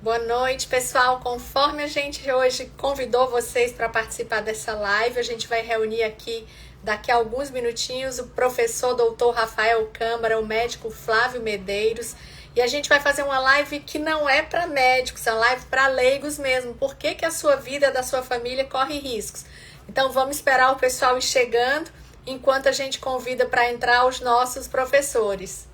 Boa noite, pessoal. Conforme a gente hoje convidou vocês para participar dessa live, a gente vai reunir aqui daqui a alguns minutinhos o professor doutor Rafael Câmara, o médico Flávio Medeiros, e a gente vai fazer uma live que não é para médicos, é uma live para leigos mesmo. Por que que a sua vida, da sua família corre riscos? Então vamos esperar o pessoal ir chegando enquanto a gente convida para entrar os nossos professores.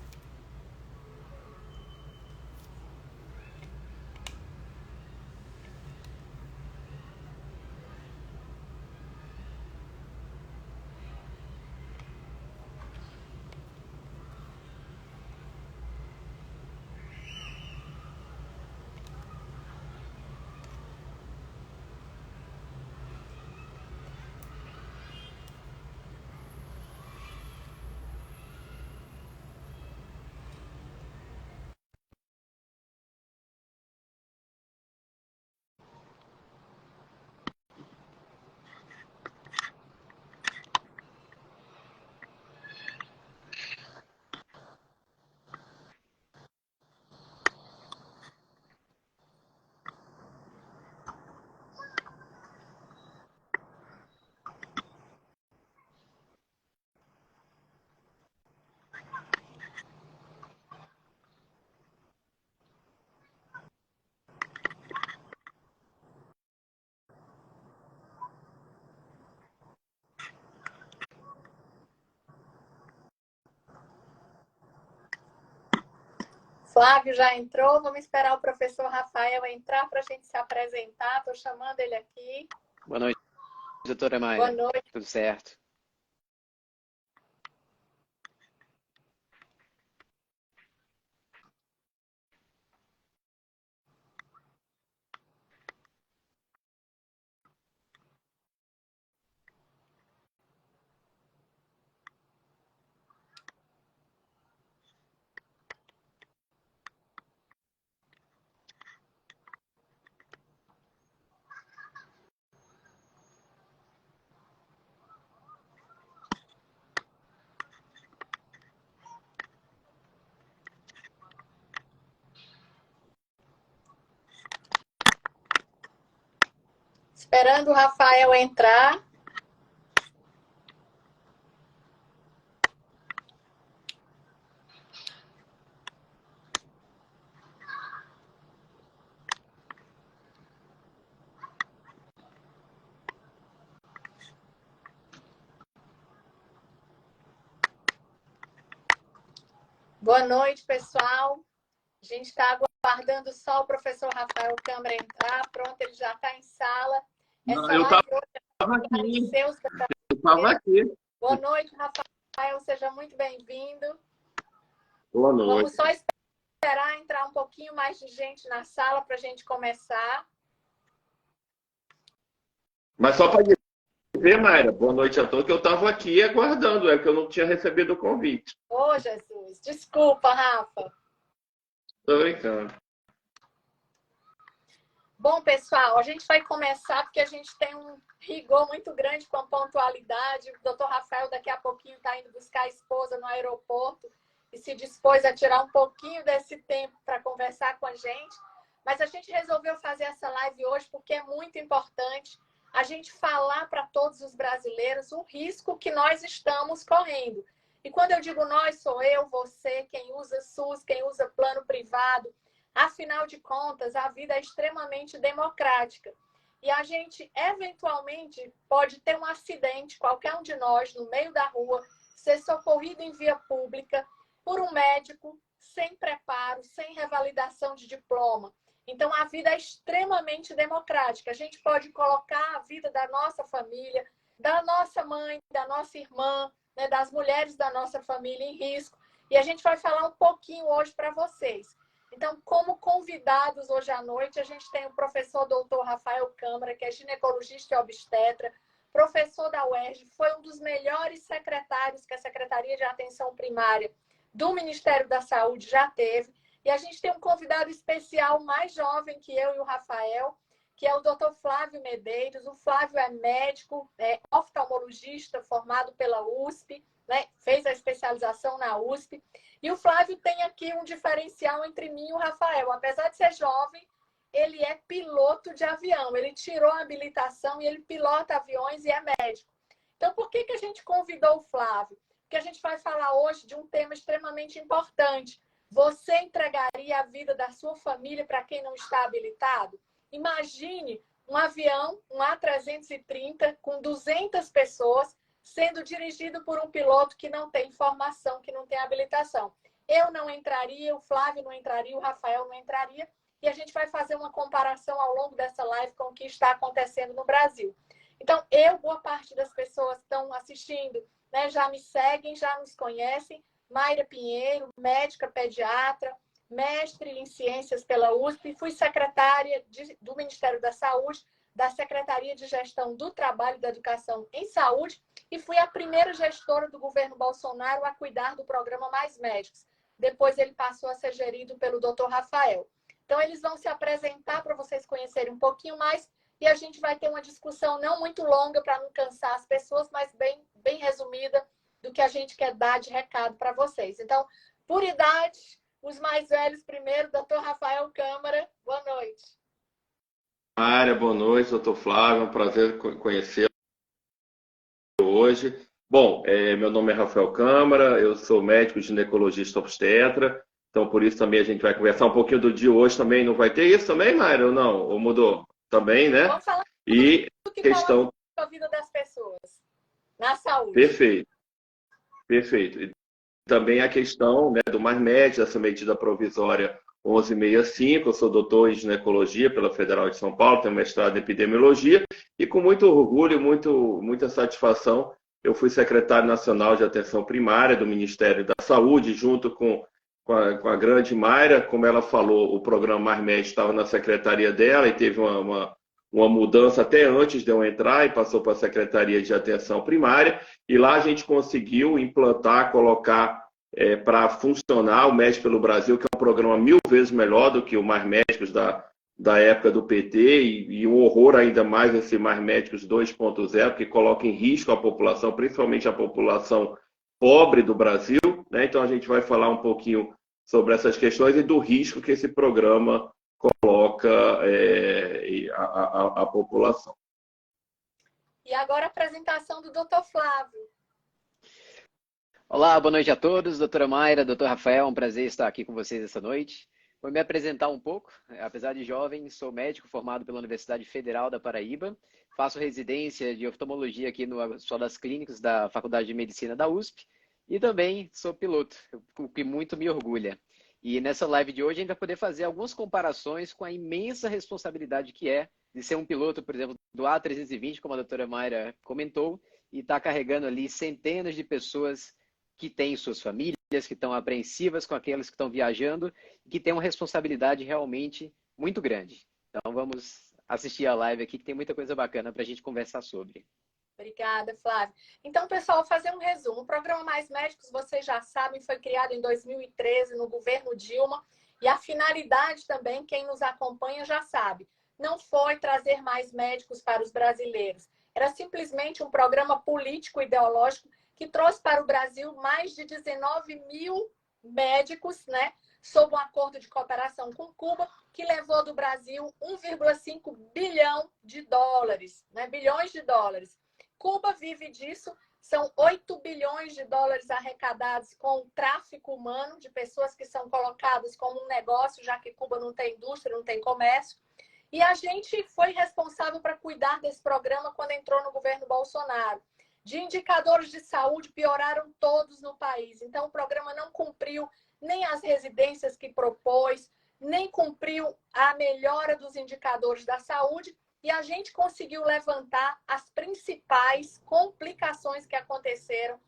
Flávio já entrou, vamos esperar o professor Rafael entrar para a gente se apresentar. Estou chamando ele aqui. Boa noite, doutora Boa Mayra. noite. Tudo certo? Esperando o Rafael entrar. Boa noite, pessoal. A gente está aguardando só o professor Rafael Câmara entrar. Pronto, ele já está em sala. Não, eu estava aqui. Eu estava aqui. Boa noite, Rafael. Seja muito bem-vindo. Boa noite. Vamos só esperar entrar um pouquinho mais de gente na sala para a gente começar. Mas só para dizer, Mayra, boa noite a todos, que eu estava aqui aguardando, é que eu não tinha recebido o convite. Ô, Jesus. Desculpa, Rafa. Estou brincando. Bom, pessoal, a gente vai começar porque a gente tem um rigor muito grande com a pontualidade. O doutor Rafael daqui a pouquinho está indo buscar a esposa no aeroporto e se dispôs a tirar um pouquinho desse tempo para conversar com a gente. Mas a gente resolveu fazer essa live hoje porque é muito importante a gente falar para todos os brasileiros o risco que nós estamos correndo. E quando eu digo nós, sou eu, você, quem usa SUS, quem usa plano privado. Afinal de contas, a vida é extremamente democrática. E a gente, eventualmente, pode ter um acidente, qualquer um de nós, no meio da rua, ser socorrido em via pública por um médico sem preparo, sem revalidação de diploma. Então, a vida é extremamente democrática. A gente pode colocar a vida da nossa família, da nossa mãe, da nossa irmã, né, das mulheres da nossa família em risco. E a gente vai falar um pouquinho hoje para vocês. Então, como convidados hoje à noite, a gente tem o professor doutor Rafael Câmara, que é ginecologista e obstetra, professor da UERJ, foi um dos melhores secretários que a Secretaria de Atenção Primária do Ministério da Saúde já teve. E a gente tem um convidado especial mais jovem que eu e o Rafael, que é o doutor Flávio Medeiros. O Flávio é médico, é oftalmologista formado pela USP, né? Fez a especialização na USP. E o Flávio tem aqui um diferencial entre mim e o Rafael. Apesar de ser jovem, ele é piloto de avião. Ele tirou a habilitação e ele pilota aviões e é médico. Então, por que a gente convidou o Flávio? Porque a gente vai falar hoje de um tema extremamente importante. Você entregaria a vida da sua família para quem não está habilitado? Imagine um avião, um A330, com 200 pessoas, sendo dirigido por um piloto que não tem formação, que não tem habilitação. Eu não entraria, o Flávio não entraria, o Rafael não entraria, e a gente vai fazer uma comparação ao longo dessa live com o que está acontecendo no Brasil. Então, boa parte das pessoas que estão assistindo, né, já me seguem, já nos conhecem. Mayra Pinheiro, médica pediatra, mestre em ciências pela USP, fui secretária do Ministério da Saúde, da Secretaria de Gestão do Trabalho e da Educação em Saúde, e fui a primeira gestora do governo Bolsonaro a cuidar do programa Mais Médicos. Depois ele passou a ser gerido pelo Dr. Rafael. Então, eles vão se apresentar para vocês conhecerem um pouquinho mais e a gente vai ter uma discussão não muito longa para não cansar as pessoas, mas bem resumida do que a gente quer dar de recado para vocês. Então, por idade, os mais velhos primeiro, Dr. Rafael Câmara, boa noite. Mária, boa noite, doutor Flávio, é um prazer conhecê-lo hoje. Bom, meu nome é Rafael Câmara, eu sou médico ginecologista obstetra, então por isso também a gente vai conversar um pouquinho do dia hoje também. Não vai ter isso também, Mária, ou não? Ou mudou? Também, né? Vamos falar E do que questão... a vida das pessoas, na saúde. Perfeito, perfeito. E também a questão, né, do Mais Médicos, essa medida provisória 1165, eu sou doutor em ginecologia pela Federal de São Paulo, tenho mestrado em epidemiologia e com muito orgulho, muita satisfação, eu fui secretário nacional de atenção primária do Ministério da Saúde, junto com a grande Mayra, como ela falou, o programa Mais Médicos estava na secretaria dela e teve uma mudança até antes de eu entrar e passou para a Secretaria de Atenção Primária, e lá a gente conseguiu implantar, colocar para funcionar o Médico pelo Brasil, que é um programa 1000 vezes melhor do que o Mais Médicos da época do PT, e um horror ainda mais esse Mais Médicos 2.0, que coloca em risco a população, principalmente a população pobre do Brasil, né? Então a gente vai falar um pouquinho sobre essas questões e do risco que esse programa coloca a população. E agora a apresentação do Dr. Flávio. Olá, boa noite a todos. Doutora Mayra, doutor Rafael, um prazer estar aqui com vocês essa noite. Vou me apresentar um pouco. Apesar de jovem, sou médico formado pela Universidade Federal da Paraíba. Faço residência de oftalmologia aqui no Hospital das Clínicas da Faculdade de Medicina da USP. E também sou piloto, o que muito me orgulha. E nessa live de hoje a gente vai poder fazer algumas comparações com a imensa responsabilidade que é de ser um piloto, por exemplo, do A320, como a doutora Mayra comentou, e estar carregando ali centenas de pessoas que têm suas famílias, que estão apreensivas com aqueles que estão viajando e que têm uma responsabilidade realmente muito grande. Então vamos assistir a live aqui, que tem muita coisa bacana para a gente conversar sobre. Obrigada, Flávio. Então, pessoal, vou fazer um resumo. O programa Mais Médicos, vocês já sabem, foi criado em 2013 no governo Dilma. E a finalidade também, quem nos acompanha já sabe, não foi trazer mais médicos para os brasileiros. Era simplesmente um programa político-ideológico que trouxe para o Brasil mais de 19 mil médicos, né, sob um acordo de cooperação com Cuba, que levou do Brasil 1,5 bilhão de dólares, né, bilhões de dólares. Cuba vive disso, são 8 bilhões de dólares arrecadados com o tráfico humano de pessoas que são colocadas como um negócio, já que Cuba não tem indústria, não tem comércio. E a gente foi responsável para cuidar desse programa quando entrou no governo Bolsonaro. De indicadores de saúde pioraram todos no país. Então, o programa não cumpriu nem as residências que propôs, nem cumpriu a melhora dos indicadores da saúde. E a gente conseguiu levantar as principais complicações que aconteceram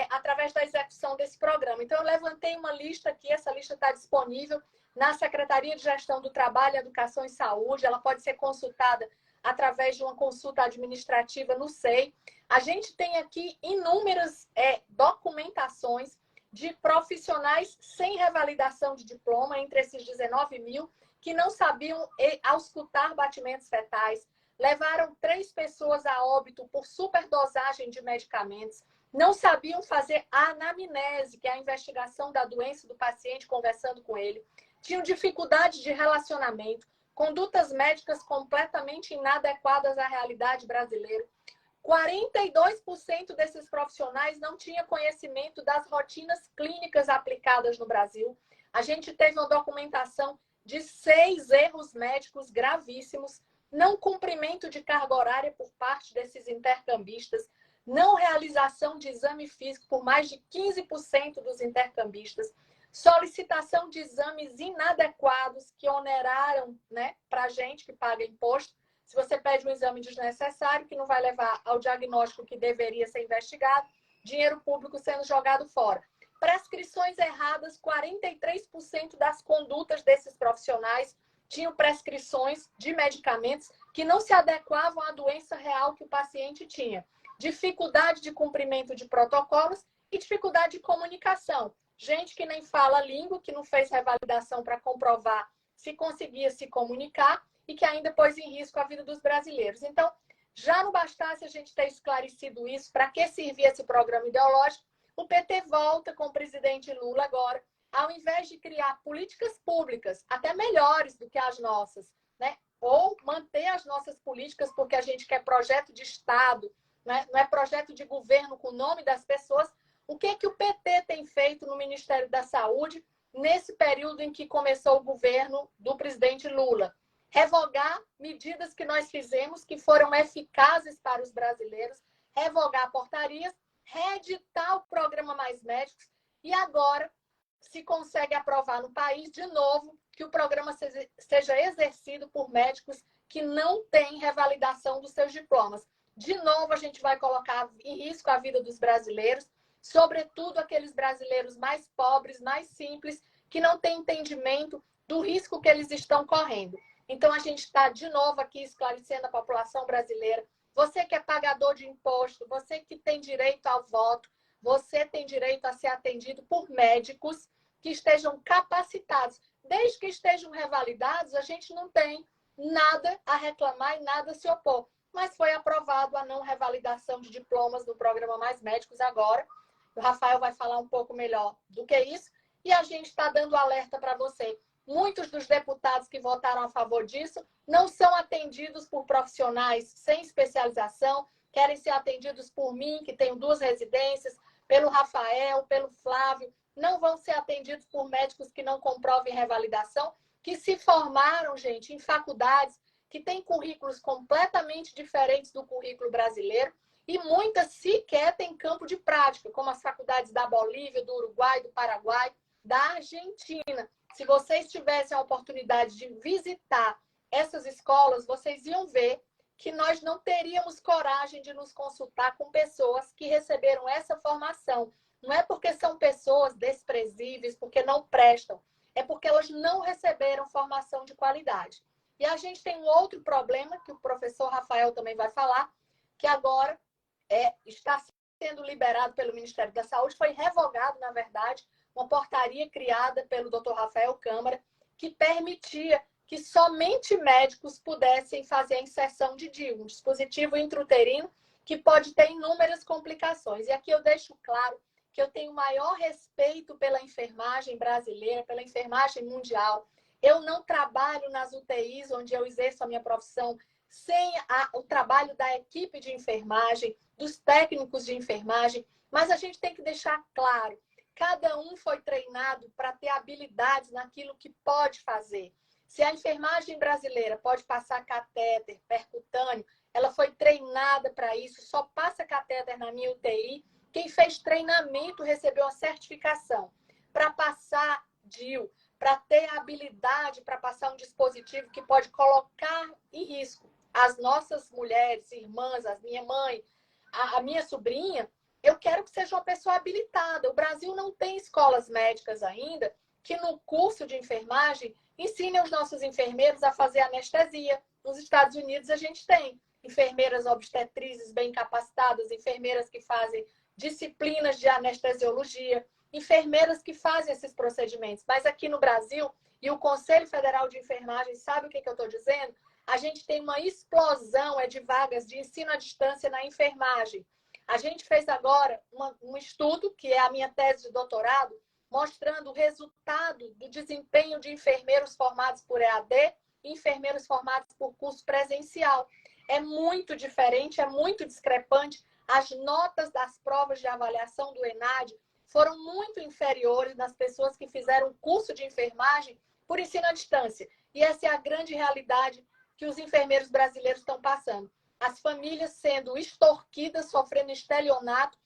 através da execução desse programa. Então, eu levantei uma lista aqui, essa lista está disponível na Secretaria de Gestão do Trabalho, Educação e Saúde. Ela pode ser consultada através de uma consulta administrativa no SEI. A gente tem aqui inúmeras documentações de profissionais sem revalidação de diploma, entre esses 19 mil, que não sabiam auscultar batimentos fetais, levaram 3 pessoas a óbito por superdosagem de medicamentos, não sabiam fazer a anamnese, que é a investigação da doença do paciente conversando com ele, tinham dificuldade de relacionamento, condutas médicas completamente inadequadas à realidade brasileira. 42% desses profissionais não tinha conhecimento das rotinas clínicas aplicadas no Brasil. A gente teve uma documentação de 6 erros médicos gravíssimos, não cumprimento de carga horária por parte desses intercambistas, não realização de exame físico por mais de 15% dos intercambistas, solicitação de exames inadequados que oneraram, né, para a gente que paga imposto. Se você pede um exame desnecessário, que não vai levar ao diagnóstico que deveria ser investigado, dinheiro público sendo jogado fora. Prescrições erradas, 43% das condutas desses profissionais tinham prescrições de medicamentos que não se adequavam à doença real que o paciente tinha. Dificuldade de cumprimento de protocolos e dificuldade de comunicação. Gente que nem fala a língua, que não fez revalidação para comprovar se conseguia se comunicar e que ainda pôs em risco a vida dos brasileiros. Então, já não bastasse a gente ter esclarecido isso, para que servia esse programa ideológico, o PT volta com o presidente Lula agora, ao invés de criar políticas públicas, até melhores do que as nossas, né? Ou manter as nossas políticas porque a gente quer projeto de Estado, né? Não é projeto de governo com o nome das pessoas. O que o PT tem feito no Ministério da Saúde nesse período em que começou o governo do presidente Lula? Revogar medidas que nós fizemos que foram eficazes para os brasileiros, revogar portarias, reeditar o programa Mais Médicos e agora se consegue aprovar no país de novo que o programa seja exercido por médicos que não têm revalidação dos seus diplomas. De novo, a gente vai colocar em risco a vida dos brasileiros, sobretudo aqueles brasileiros mais pobres, mais simples, que não têm entendimento do risco que eles estão correndo. Então, a gente está, de novo, aqui esclarecendo a população brasileira. Você que é pagador de imposto, você que tem direito ao voto, você tem direito a ser atendido por médicos que estejam capacitados. Desde que estejam revalidados, a gente não tem nada a reclamar e nada a se opor. Mas foi aprovado a não revalidação de diplomas no programa Mais Médicos agora. O Rafael vai falar um pouco melhor do que isso. E a gente está dando alerta para você. Muitos dos deputados que votaram a favor disso não são atendidos por profissionais sem especialização, querem ser atendidos por mim, que tenho 2 residências, pelo Rafael, pelo Flávio, não vão ser atendidos por médicos que não comprovem revalidação, que se formaram, gente, em faculdades que têm currículos completamente diferentes do currículo brasileiro e muitas sequer têm campo de prática, como as faculdades da Bolívia, do Uruguai, do Paraguai, da Argentina. Se vocês tivessem a oportunidade de visitar essas escolas, vocês iam ver que nós não teríamos coragem de nos consultar com pessoas que receberam essa formação. Não é porque são pessoas desprezíveis, porque não prestam, é porque elas não receberam formação de qualidade. E a gente tem um outro problema, que o professor Rafael também vai falar, que agora está sendo liberado pelo Ministério da Saúde, foi revogado, na verdade, uma portaria criada pelo Dr. Rafael Câmara, que permitia que somente médicos pudessem fazer a inserção de DIU, um dispositivo intrauterino que pode ter inúmeras complicações. E aqui eu deixo claro que eu tenho maior respeito pela enfermagem brasileira, pela enfermagem mundial. Eu não trabalho nas UTIs, onde eu exerço a minha profissão, sem o trabalho da equipe de enfermagem, dos técnicos de enfermagem, mas a gente tem que deixar claro, cada um foi treinado para ter habilidades naquilo que pode fazer. Se a enfermagem brasileira pode passar catéter percutâneo, ela foi treinada para isso, só passa catéter na minha UTI. Quem fez treinamento recebeu a certificação para passar DIU, para ter habilidade para passar um dispositivo que pode colocar em risco as nossas mulheres, irmãs, a minha mãe, a minha sobrinha. Eu quero que seja uma pessoa habilitada. O Brasil não tem escolas médicas ainda que no curso de enfermagem ensinem os nossos enfermeiros a fazer anestesia. Nos Estados Unidos a gente tem enfermeiras obstetrizes bem capacitadas, enfermeiras que fazem disciplinas de anestesiologia, enfermeiras que fazem esses procedimentos. Mas aqui no Brasil, e o Conselho Federal de Enfermagem sabe o que eu estou dizendo? A gente tem uma explosão de vagas de ensino à distância na enfermagem. A gente fez agora um estudo, que é a minha tese de doutorado, mostrando o resultado do desempenho de enfermeiros formados por EAD enfermeiros formados por curso presencial. É muito diferente, é muito discrepante. As notas das provas de avaliação do ENAD foram muito inferiores nas pessoas que fizeram curso de enfermagem por ensino à distância. E essa é a grande realidade que os enfermeiros brasileiros estão passando. As famílias sendo extorquidas, sofrendo estelionato,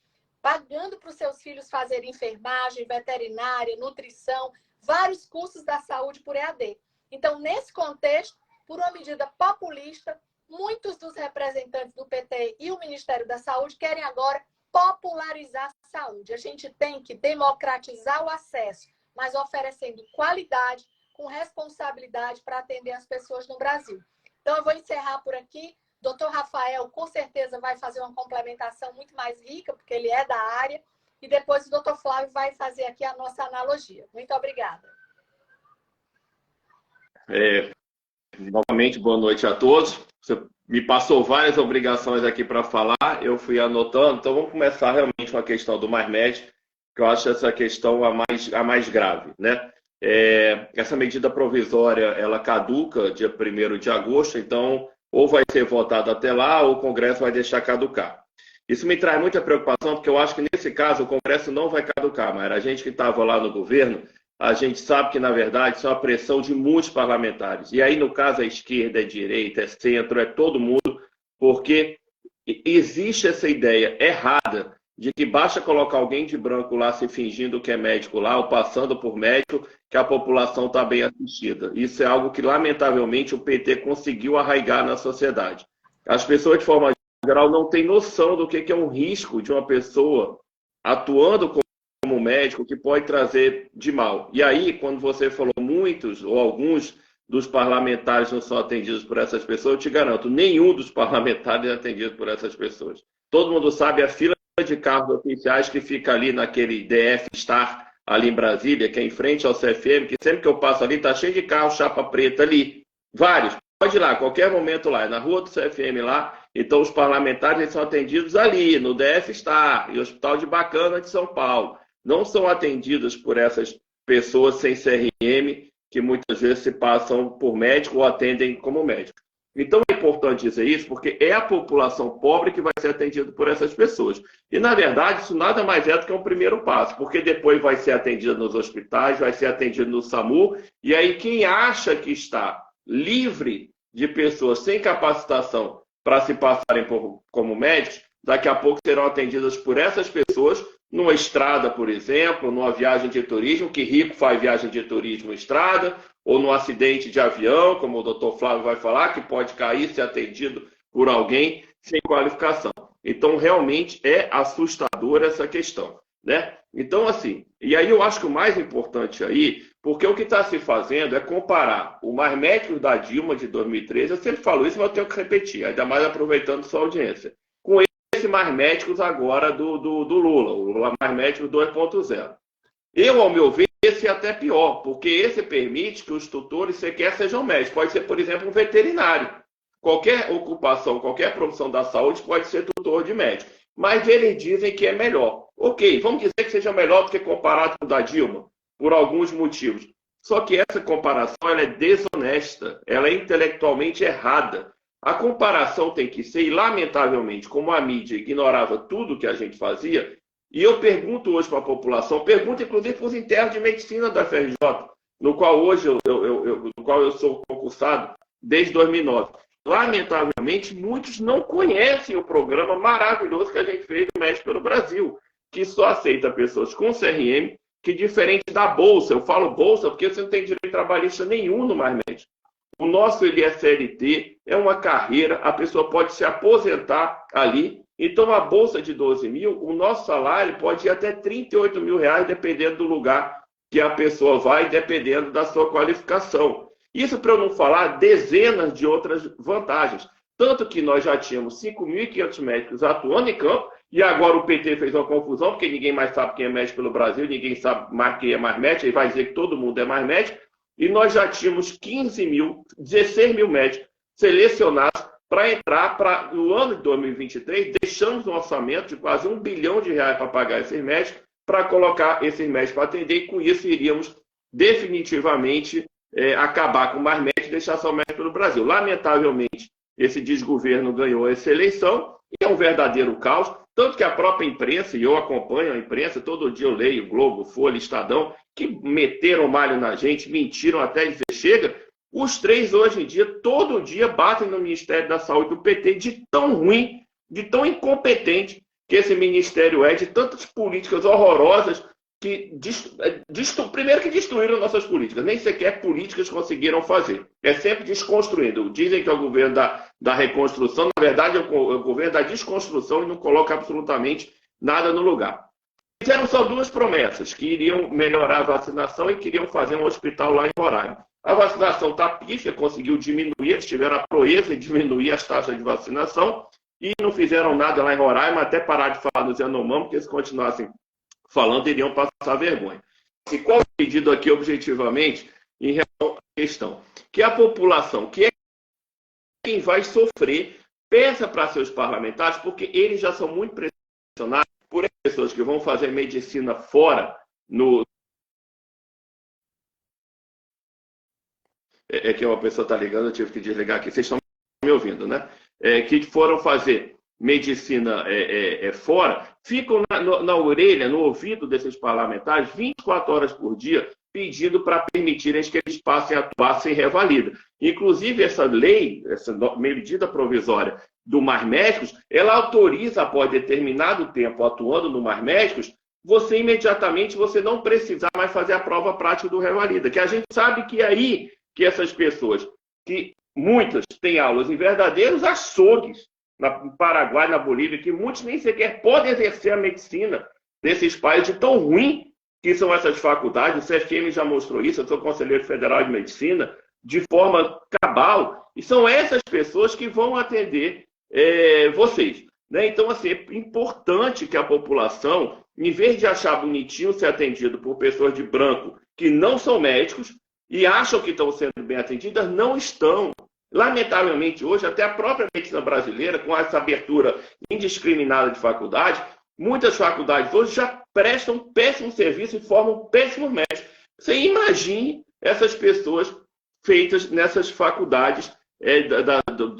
pagando para os seus filhos fazerem enfermagem, veterinária, nutrição, vários cursos da saúde por EAD. Então, nesse contexto, por uma medida populista, muitos dos representantes do PT e o Ministério da Saúde querem agora popularizar a saúde. A gente tem que democratizar o acesso, mas oferecendo qualidade, com responsabilidade para atender as pessoas no Brasil. Então, eu vou encerrar por aqui. Dr. Rafael, com certeza, vai fazer uma complementação muito mais rica, porque ele é da área. E depois o Dr. Flávio vai fazer aqui a nossa analogia. Muito obrigada. Novamente, boa noite a todos. Você me passou várias obrigações aqui para falar, eu fui anotando. Então, vamos começar realmente com a questão do MarMed, que eu acho essa questão a mais grave, né? Essa medida provisória, ela caduca dia 1º de agosto, então ou vai ser votado até lá, ou o Congresso vai deixar caducar. Isso me traz muita preocupação, porque eu acho que nesse caso o Congresso não vai caducar, mas a gente que estava lá no governo, a gente sabe que, na verdade, isso é uma pressão de muitos parlamentares. E aí, no caso, é esquerda, é direita, é centro, é todo mundo, porque existe essa ideia errada de que basta colocar alguém de branco lá se fingindo que é médico lá, ou passando por médico, que a população está bem assistida. Isso é algo que, lamentavelmente, o PT conseguiu arraigar na sociedade. As pessoas, de forma geral, não têm noção do que é um risco de uma pessoa atuando como médico que pode trazer de mal. E aí, quando você falou muitos ou alguns dos parlamentares não são atendidos por essas pessoas, eu te garanto, nenhum dos parlamentares é atendido por essas pessoas. Todo mundo sabe a fila de carros oficiais que fica ali naquele DF Star, ali em Brasília, que é em frente ao CFM, que sempre que eu passo ali, tá cheio de carros chapa preta ali. Vários. Pode ir lá, qualquer momento lá, é na rua do CFM lá. Então, os parlamentares eles são atendidos ali, no DF Star, e Hospital de Bacana de São Paulo. Não são atendidos por essas pessoas sem CRM, que muitas vezes se passam por médico ou atendem como médico. Então é importante dizer isso, porque é a população pobre que vai ser atendida por essas pessoas. E, na verdade, isso nada mais é do que um primeiro passo, porque depois vai ser atendido nos hospitais, vai ser atendido no SAMU, e aí quem acha que está livre de pessoas sem capacitação para se passarem como médicos, daqui a pouco serão atendidas por essas pessoas numa estrada, por exemplo, numa viagem de turismo, que rico faz viagem de turismo em estrada, ou num acidente de avião, como o Dr. Flávio vai falar, que pode cair e ser atendido por alguém sem qualificação. Então, realmente é assustadora essa questão, né? Então, assim, e aí eu acho que o mais importante aí, porque o que está se fazendo é comparar o MarMed da Dilma de 2013, eu sempre falo isso, mas eu tenho que repetir, ainda mais aproveitando sua audiência, com esse MarMed agora do Lula, o MarMed 2.0. Eu, ao meu ver, esse é até pior, porque esse permite que os tutores sequer sejam médicos. Pode ser, por exemplo, um veterinário. Qualquer ocupação, qualquer profissão da saúde pode ser tutor de médico. Mas eles dizem que é melhor. Ok, vamos dizer que seja melhor do que comparado com o da Dilma, por alguns motivos. Só que essa comparação ela é desonesta, ela é intelectualmente errada. A comparação tem que ser, e lamentavelmente, como a mídia ignorava tudo que a gente fazia, e eu pergunto hoje para a população, pergunto inclusive para os internos de medicina da FRJ, no qual hoje eu sou concursado desde 2009. Lamentavelmente, muitos não conhecem o programa maravilhoso que a gente fez do Médico pelo Brasil, que só aceita pessoas com CRM, que diferente da Bolsa, eu falo Bolsa porque você não tem direito trabalhista nenhum no MarMed. O nosso ele é CLT, é uma carreira, a pessoa pode se aposentar ali. Então, a bolsa de 12 mil, o nosso salário pode ir até 38 mil reais, dependendo do lugar que a pessoa vai, dependendo da sua qualificação. Isso para eu não falar dezenas de outras vantagens. Tanto que nós já tínhamos 5.500 médicos atuando em campo, e agora o PT fez uma confusão, porque ninguém mais sabe quem é médico pelo Brasil, ninguém sabe mais quem é MarMed, aí vai dizer que todo mundo é MarMed, e nós já tínhamos 16 mil médicos selecionados para entrar no ano de 2023, deixamos um orçamento de quase R$1 bilhão para pagar esses médicos, para colocar esses médicos para atender, e com isso iríamos definitivamente acabar com o Mais Médicos e deixar só o médico pelo Brasil. Lamentavelmente, esse desgoverno ganhou essa eleição e é um verdadeiro caos, tanto que a própria imprensa, e eu acompanho a imprensa, todo dia eu leio Globo, Folha, Estadão, que meteram malho na gente, mentiram até dizer chega. Os três, hoje em dia, todo dia batem no Ministério da Saúde do PT de tão ruim, de tão incompetente que esse ministério é, de tantas políticas horrorosas que, primeiro que destruíram nossas políticas, nem sequer políticas conseguiram fazer. É sempre desconstruindo. Dizem que é o governo da reconstrução, na verdade é o governo da desconstrução e não coloca absolutamente nada no lugar. Fizeram só duas promessas, que iriam melhorar a vacinação e queriam fazer um hospital lá em Roraima. A vacinação está pífia, conseguiu diminuir, eles tiveram a proeza de diminuir as taxas de vacinação e não fizeram nada lá em Roraima, até parar de falar do Yanomami, porque se continuassem falando, iriam passar vergonha. E qual o pedido aqui, objetivamente, em relação à questão? Que a população, que é quem vai sofrer, peça para seus parlamentares, porque eles já são muito pressionados por pessoas que vão fazer medicina fora no... É que uma pessoa está ligando, eu tive que desligar aqui. Vocês estão me ouvindo, né? Que foram fazer medicina fora, ficam na orelha, no ouvido desses parlamentares, 24 horas por dia, pedindo para permitirem que eles passem a atuar sem revalida. Inclusive, essa lei, essa medida provisória do Mais Médicos, ela autoriza, após determinado tempo atuando no Mais Médicos, você imediatamente não precisar mais fazer a prova prática do revalida. Que a gente sabe que é aí que essas pessoas, que muitas têm aulas em verdadeiros açougues, no Paraguai, na Bolívia, que muitos nem sequer podem exercer a medicina nesses países de tão ruim que são essas faculdades. O CFM já mostrou isso, eu sou conselheiro federal de medicina, de forma cabal, e são essas pessoas que vão atender vocês. Né? Então, assim, é importante que a população, em vez de achar bonitinho ser atendido por pessoas de branco que não são médicos e acham que estão sendo bem atendidas, não estão. Lamentavelmente, hoje, até a própria medicina brasileira, com essa abertura indiscriminada de faculdade, muitas faculdades hoje já prestam péssimo serviço e formam péssimos médicos. Você imagine essas pessoas feitas nessas faculdades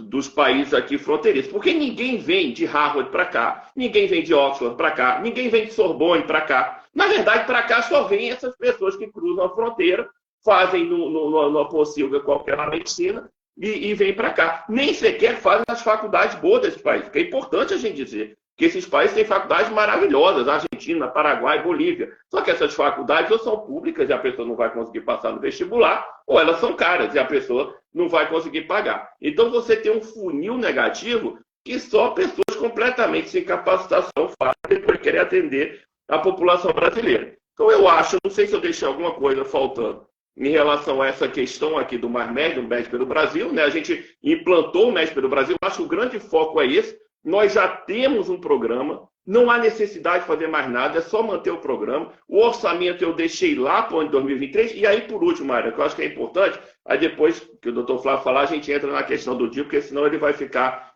dos países aqui fronteiriços. Porque ninguém vem de Harvard para cá, ninguém vem de Oxford para cá, ninguém vem de Sorbonne para cá. Na verdade, para cá só vêm essas pessoas que cruzam a fronteira, fazem numa pocilga qualquer na medicina, e vem para cá. Nem sequer fazem as faculdades boas desse país. Porque é importante a gente dizer que esses países têm faculdades maravilhosas, Argentina, Paraguai, Bolívia. Só que essas faculdades ou são públicas e a pessoa não vai conseguir passar no vestibular, ou elas são caras e a pessoa não vai conseguir pagar. Então você tem um funil negativo que só pessoas completamente sem capacitação fazem para querer atender a população brasileira. Então eu acho, não sei se eu deixei alguma coisa faltando, em relação a essa questão aqui do Mais Médico, o Médico pelo Brasil, né? A gente implantou o Médico pelo Brasil, acho que o grande foco é esse. Nós já temos um programa, não há necessidade de fazer mais nada, é só manter o programa. O orçamento eu deixei lá para o ano de 2023. E aí, por último, Maria, que eu acho que é importante, aí depois que o doutor Flávio falar, a gente entra na questão do dia, porque senão ele vai ficar,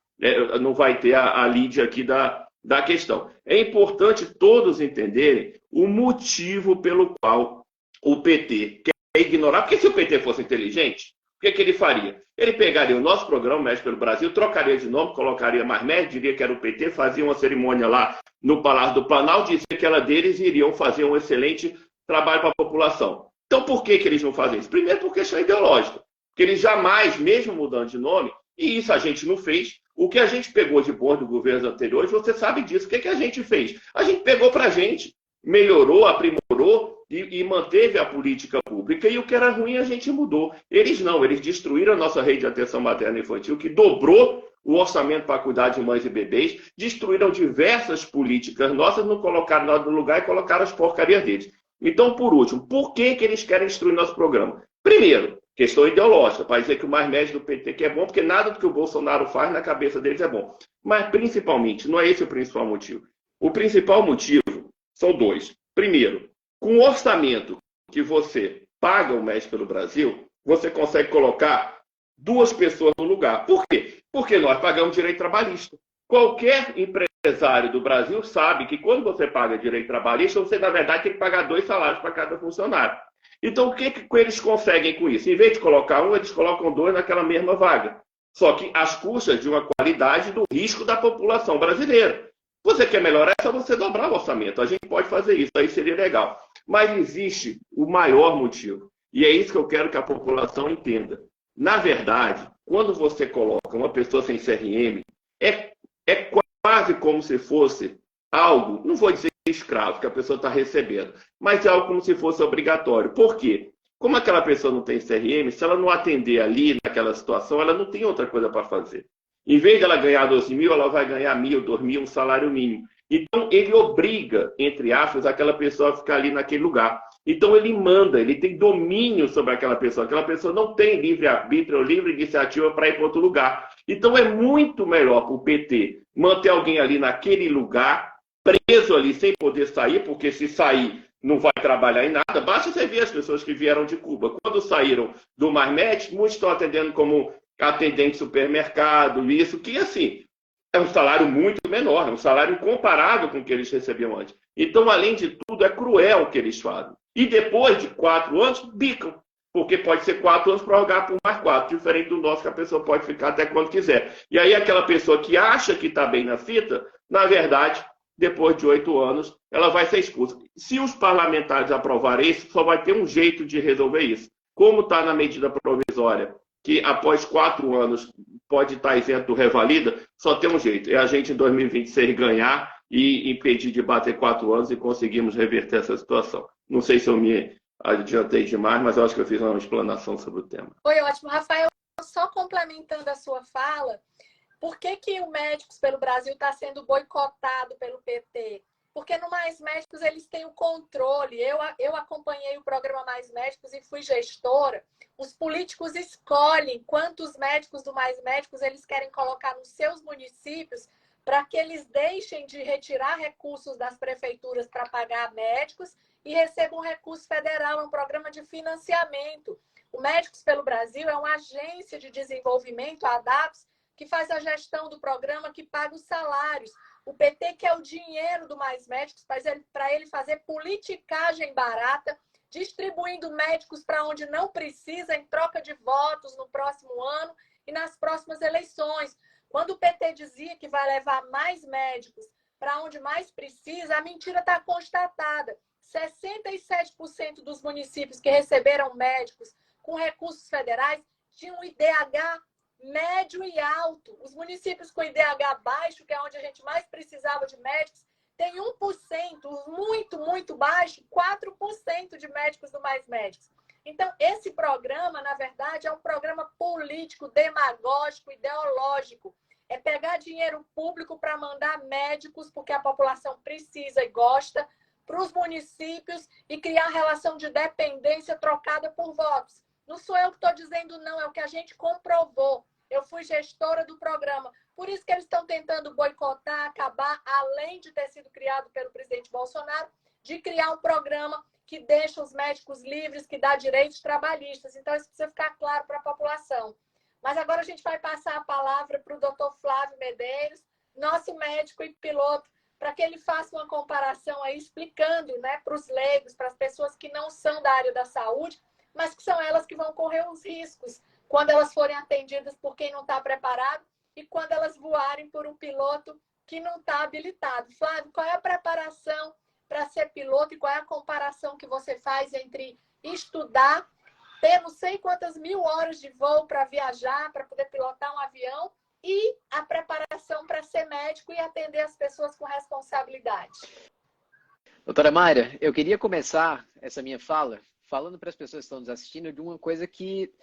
não vai ter a lead aqui da questão. É importante todos entenderem o motivo pelo qual o PT quer ignorar, porque se o PT fosse inteligente, o que ele faria? Ele pegaria o nosso programa Médico pelo Brasil, trocaria de nome, colocaria Mais Médico, diria que era o PT, fazia uma cerimônia lá no Palácio do Planalto, dizia que era deles e iriam fazer um excelente trabalho para a população. Então, por que eles não fazem isso? Primeiro, por questão ideológica. Porque eles jamais, mesmo mudando de nome, e isso a gente não fez, o que a gente pegou de bom do governo anteriores, você sabe disso. O que a gente fez? A gente pegou para a gente, melhorou, aprimorou, e manteve a política pública, e o que era ruim a gente mudou. Eles não, eles destruíram a nossa rede de atenção materna e infantil, que dobrou o orçamento para cuidar de mães e bebês, destruíram diversas políticas nossas, não colocaram nada no lugar e colocaram as porcarias deles. Então, por último, por que eles querem destruir nosso programa? Primeiro, questão ideológica, para dizer que o Mais Médico do PT que é bom, porque nada do que o Bolsonaro faz na cabeça deles é bom. Mas, principalmente, não é esse o principal motivo. O principal motivo são dois. Primeiro, com o orçamento que você paga o Médico pelo Brasil, você consegue colocar duas pessoas no lugar. Por quê? Porque nós pagamos direito trabalhista. Qualquer empresário do Brasil sabe que quando você paga direito trabalhista, você, na verdade, tem que pagar 2 salários para cada funcionário. Então, o que eles conseguem com isso? Em vez de colocar um, eles colocam dois naquela mesma vaga. Só que às custas de uma qualidade do risco da população brasileira. Você quer melhorar, é só você dobrar o orçamento. A gente pode fazer isso, aí seria legal. Mas existe o maior motivo. E é isso que eu quero que a população entenda. Na verdade, quando você coloca uma pessoa sem CRM, é quase como se fosse algo, não vou dizer escravo, que a pessoa está recebendo, mas é algo como se fosse obrigatório. Por quê? Como aquela pessoa não tem CRM, se ela não atender ali, naquela situação, ela não tem outra coisa para fazer. Em vez de ela ganhar 12 mil, ela vai ganhar 1.000, 2.000, um salário mínimo. Então, ele obriga, entre aspas, aquela pessoa a ficar ali naquele lugar. Então, ele manda, ele tem domínio sobre aquela pessoa. Aquela pessoa não tem livre-arbítrio ou livre iniciativa para ir para outro lugar. Então, é muito melhor para o PT manter alguém ali naquele lugar, preso ali, sem poder sair, porque se sair, não vai trabalhar em nada. Basta você ver as pessoas que vieram de Cuba. Quando saíram do Marmete, muitos estão atendendo como atendente de supermercado, isso, que assim, é um salário muito menor, é um salário comparado com o que eles recebiam antes. Então, além de tudo, é cruel o que eles fazem. E depois de 4 anos, bicam. Porque pode ser 4 anos prorrogar por mais 4, diferente do nosso, que a pessoa pode ficar até quando quiser. E aí, aquela pessoa que acha que está bem na fita, na verdade, depois de 8 anos, ela vai ser expulsa. Se os parlamentares aprovarem isso, só vai ter um jeito de resolver isso. Como está na medida provisória, que após 4 anos pode estar isento do revalida, só tem um jeito. É a gente, em 2026, ganhar e impedir de bater 4 anos e conseguirmos reverter essa situação. Não sei se eu me adiantei demais, mas eu acho que eu fiz uma explanação sobre o tema. Foi ótimo. Rafael, só complementando a sua fala, por que o Médicos pelo Brasil está sendo boicotado pelo PT? Porque no Mais Médicos eles têm o controle. Eu acompanhei o programa Mais Médicos e fui gestora. Os políticos escolhem quantos médicos do Mais Médicos eles querem colocar nos seus municípios para que eles deixem de retirar recursos das prefeituras para pagar médicos e recebam recurso federal. É um programa de financiamento. O Médicos pelo Brasil é uma agência de desenvolvimento, a ADAPS, que faz a gestão do programa, que paga os salários. O PT quer o dinheiro do Mais Médicos para ele fazer politicagem barata, distribuindo médicos para onde não precisa, em troca de votos no próximo ano e nas próximas eleições. Quando o PT dizia que vai levar mais médicos para onde mais precisa, a mentira está constatada. 67% dos municípios que receberam médicos com recursos federais tinham um IDH médio e alto. Os municípios com IDH baixo, que é onde a gente mais precisava de médicos, tem 1%, muito, muito baixo, 4% de médicos do Mais Médicos. Então, esse programa, na verdade, é um programa político, demagógico, ideológico. É pegar dinheiro público para mandar médicos, porque a população precisa e gosta, para os municípios e criar relação de dependência trocada por votos. Não sou eu que estou dizendo não, é o que a gente comprovou. Eu fui gestora do programa. Por isso que eles estão tentando boicotar, acabar, além de ter sido criado pelo presidente Bolsonaro, de criar um programa que deixa os médicos livres, que dá direitos trabalhistas. Então, isso precisa ficar claro para a população. Mas agora a gente vai passar a palavra para o doutor Flávio Medeiros, nosso médico e piloto, para que ele faça uma comparação aí, explicando, né, para os leigos, para as pessoas que não são da área da saúde, mas que são elas que vão correr os riscos quando elas forem atendidas por quem não está preparado e quando elas voarem por um piloto que não está habilitado. Flávio, qual é a preparação para ser piloto e qual é a comparação que você faz entre estudar, ter não sei quantas 1000 horas de voo para viajar, para poder pilotar um avião, e a preparação para ser médico e atender as pessoas com responsabilidade? Doutora Mayra, eu queria começar essa minha fala falando para as pessoas que estão nos assistindo de uma coisa que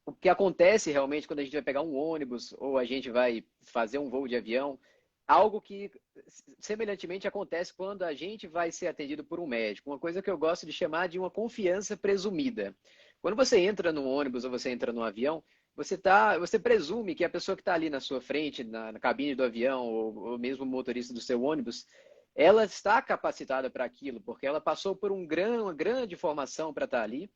o que acontece realmente quando a gente vai pegar um ônibus ou a gente vai fazer um voo de avião, algo que semelhantemente acontece quando a gente vai ser atendido por um médico, uma coisa que eu gosto de chamar de uma confiança presumida. Quando você entra no ônibus ou você entra no avião, você presume que a pessoa que está ali na sua frente, na cabine do avião, ou mesmo o motorista do seu ônibus, ela está capacitada para aquilo, porque ela passou por uma grande formação para estar ali.